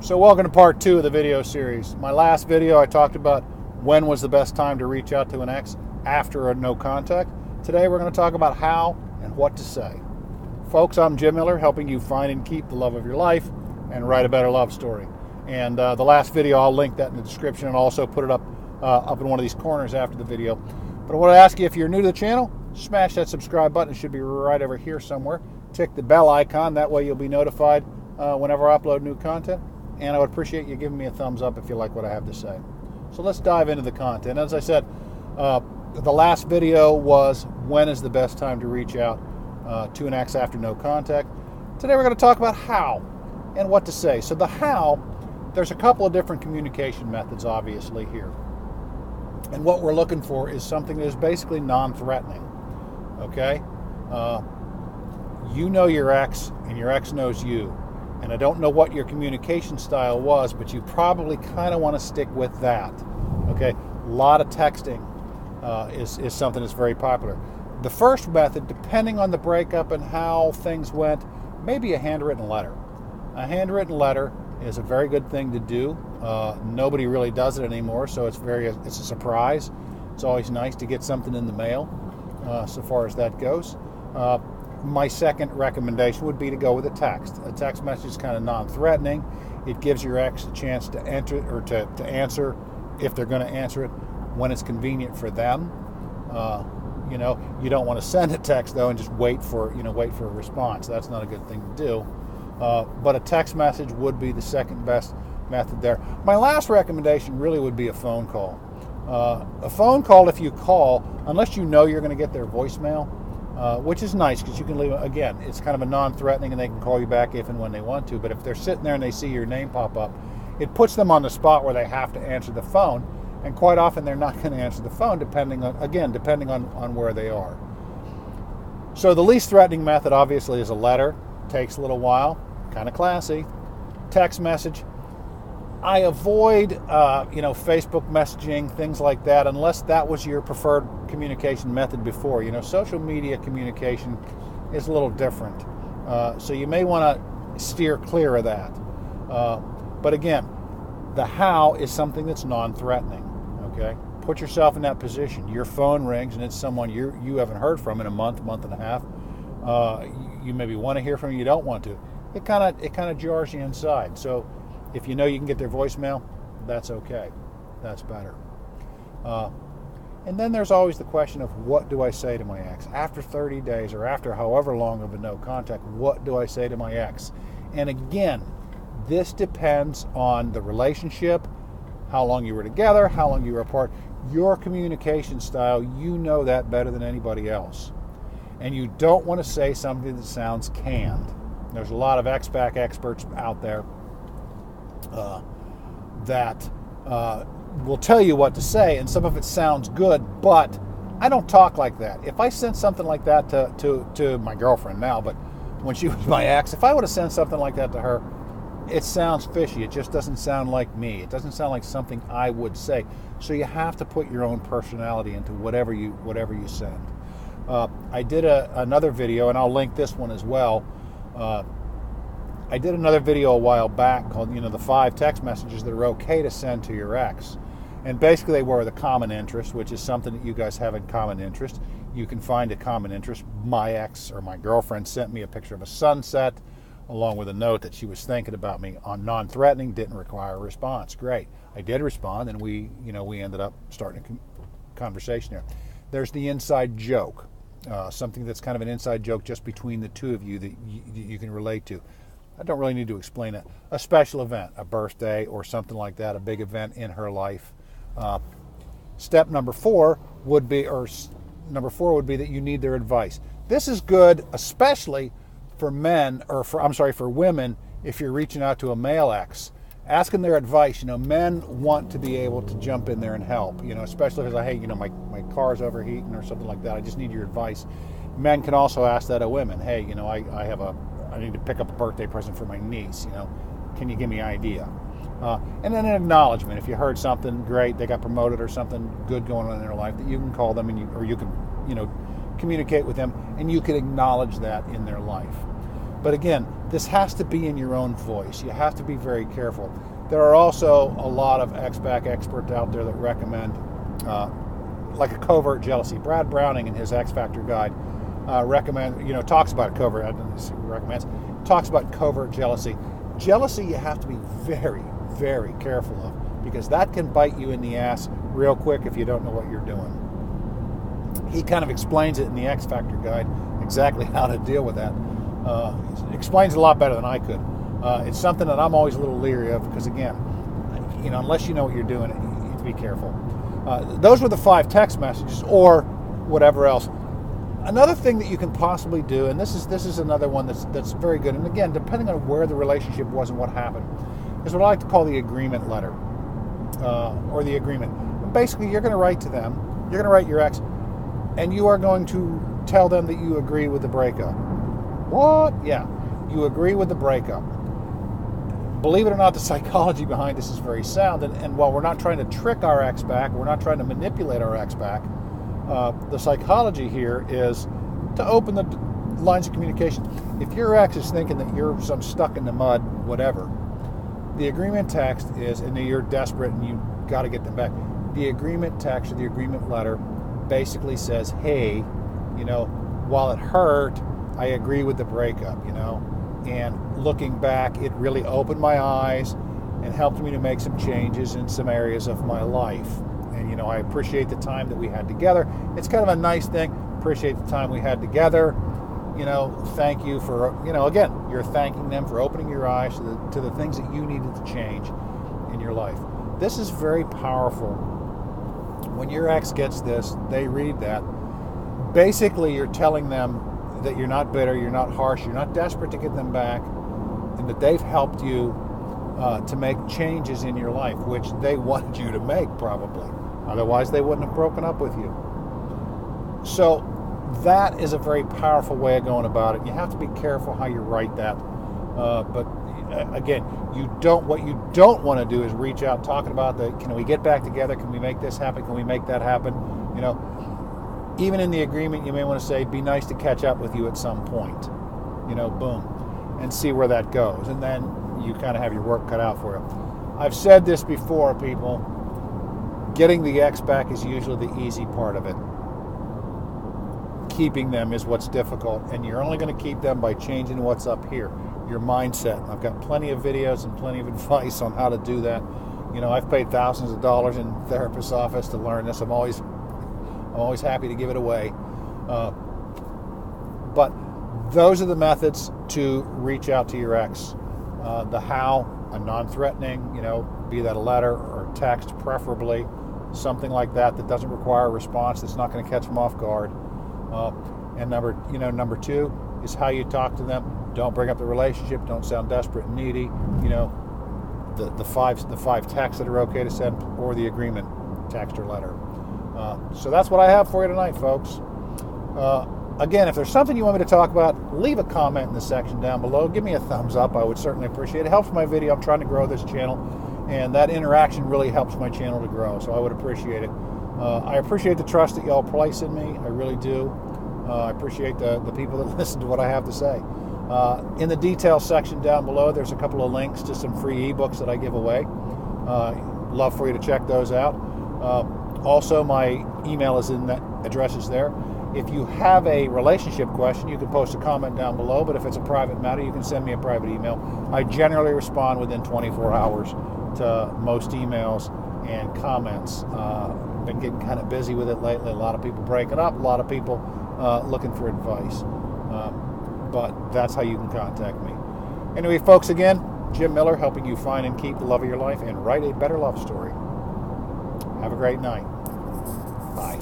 So welcome to part 2 of the video series. My last video I talked about when was the best time to reach out to an ex after a no contact. Today we're going to talk about how and what to say. Folks, I'm Jim Miller, helping you find and keep the love of your life and write a better love story. And the last video, I'll link that in the description and also put it up in one of these corners after the video. But I want to ask you, if you're new to the channel, smash that subscribe button. It should be right over here somewhere. Tick the bell icon, that way you'll be notified whenever I upload new content. And I would appreciate you giving me a thumbs up if you like what I have to say. So let's dive into the content. As I said, the last video was when is the best time to reach out to an ex after no contact. Today we're going to talk about how and what to say. So the how, there's a couple of different communication methods obviously here. And what we're looking for is something that is basically non-threatening. Okay? You know your ex and your ex knows you. And I don't know what your communication style was, but you probably kind of want to stick with that. Okay, a lot of texting is something that's very popular. The first method, depending on the breakup and how things went, maybe a handwritten letter. A handwritten letter is a very good thing to do. Nobody really does it anymore, so it's a surprise. It's always nice to get something in the mail, so far as that goes. My second recommendation would be to go with a text. A text message is kind of non-threatening. It gives your ex a chance to enter or to answer, if they're going to answer it, when it's convenient for them. You don't want to send a text though and just wait for a response. That's not a good thing to do. But a text message would be the second best method there. My last recommendation really would be a phone call. A phone call, if you call, unless you know you're going to get their voicemail, which is nice because you can leave, again, it's kind of a non-threatening and they can call you back if and when they want to. But if they're sitting there and they see your name pop up, it puts them on the spot where they have to answer the phone. And quite often they're not going to answer the phone depending on where they are. So the least threatening method obviously is a letter. Takes a little while, kind of classy. Text message. I avoid, Facebook messaging, things like that, unless that was your preferred communication method before. Social media communication is a little different. So you may want to steer clear of that. But again, the how is something that's non-threatening, okay? Put yourself in that position. Your phone rings and it's someone you haven't heard from in a month and a half. You maybe want to hear from, you don't want to. It kind of jars you inside. So if you know you can get their voicemail, that's okay. That's better. And then there's always the question of, what do I say to my ex? After 30 days or after however long of a no contact, what do I say to my ex? And again, this depends on the relationship, how long you were together, how long you were apart, your communication style. You know that better than anybody else. And you don't want to say something that sounds canned. There's a lot of ex-back experts out there that will tell you what to say, and some of it sounds good, but I don't talk like that. If I sent something like that to my girlfriend now, but when she was my ex, if I would have sent something like that to her, it sounds fishy. It just doesn't sound like me. It doesn't sound like something I would say. So you have to put your own personality into whatever you send. I did another video, and I'll link this one as well. I did another video a while back called, the 5 text messages that are okay to send to your ex. And basically they were the common interest, which is something that you guys have in common interest. You can find a common interest. My ex or my girlfriend sent me a picture of a sunset along with a note that she was thinking about me. On non-threatening, didn't require a response. Great. I did respond, and we ended up starting a conversation there. There's the inside joke, something that's kind of an inside joke just between the two of you that you can relate to. I don't really need to explain it. A special event, a birthday or something like that, a big event in her life. Step number 4 would be that you need their advice. This is good, especially for women, if you're reaching out to a male ex. Asking their advice. Men want to be able to jump in there and help, especially if it's like, hey, my car's overheating or something like that. I just need your advice. Men can also ask that of women. Hey, I need to pick up a birthday present for my niece. Can you give me an idea? And then an acknowledgement. If you heard something great, they got promoted or something good going on in their life, that you can call them and you can communicate with them, and you can acknowledge that in their life. But again, this has to be in your own voice. You have to be very careful. There are also a lot of ex-back experts out there that recommend, like a covert jealousy. Brad Browning in his X Factor guide talks about talks about covert jealousy. Jealousy you have to be very, very careful of, because that can bite you in the ass real quick if you don't know what you're doing. He kind of explains it in the X Factor guide, exactly how to deal with that. He explains it a lot better than I could. It's something that I'm always a little leery of, because again, unless you know what you're doing, you have to be careful. Those were the 5 text messages or whatever else. Another thing that you can possibly do, and this is another one that's very good, and again, depending on where the relationship was and what happened, is what I like to call the agreement letter, or the agreement. And basically, you're going to write to them, you're going to write your ex, and you are going to tell them that you agree with the breakup. What? Yeah, you agree with the breakup. Believe it or not, the psychology behind this is very sound, and while we're not trying to trick our ex back, we're not trying to manipulate our ex back, the psychology here is to open the lines of communication. If your ex is thinking that you're some stuck in the mud, whatever, the agreement text is, and you're desperate and you got to get them back, the agreement text or the agreement letter basically says, hey, while it hurt, I agree with the breakup, and looking back, it really opened my eyes and helped me to make some changes in some areas of my life. And, I appreciate the time that we had together. It's kind of a nice thing. Appreciate the time we had together. Thank you for, again, you're thanking them for opening your eyes to the things that you needed to change in your life. This is very powerful. When your ex gets this, they read that. Basically, you're telling them that you're not bitter, you're not harsh, you're not desperate to get them back, and that they've helped you to make changes in your life, which they wanted you to make probably. Otherwise, they wouldn't have broken up with you. So that is a very powerful way of going about it. You have to be careful how you write that. But again, what you don't want to do is reach out talking about can we get back together? Can we make this happen? Can we make that happen? Even in the agreement, you may want to say, be nice to catch up with you at some point. Boom. And see where that goes. And then you kind of have your work cut out for you. I've said this before, people. Getting the ex back is usually the easy part of it. Keeping them is what's difficult. And you're only going to keep them by changing what's up here, your mindset. And I've got plenty of videos and plenty of advice on how to do that. I've paid thousands of dollars in a therapist's office to learn this. I'm always happy to give it away. But those are the methods to reach out to your ex. The how, a non-threatening, be that a letter or text, preferably, something like that doesn't require a response, that's not going to catch them off guard. And number 2 is how you talk to them. Don't bring up the relationship. Don't sound desperate and needy. The five texts that are okay to send, or the agreement text or letter. So that's what I have for you tonight, folks. Again, if there's something you want me to talk about, leave a comment in the section down below. Give me a thumbs up. I would certainly appreciate it. It helps my video. I'm trying to grow this channel, and that interaction really helps my channel to grow, so I would appreciate it. I appreciate the trust that y'all place in me. I really do. I appreciate the people that listen to what I have to say. In the details section down below, there's a couple of links to some free ebooks that I give away. Love for you to check those out. Also, my email is in that address is there. If you have a relationship question, you can post a comment down below, but if it's a private matter, you can send me a private email. I generally respond within 24 hours to most emails and comments. Been getting kind of busy with it lately. A lot of people breaking up, a lot of people looking for advice. But that's how you can contact me. Anyway, folks, again, Jim Miller, helping you find and keep the love of your life and write a better love story. Have a great night. Bye.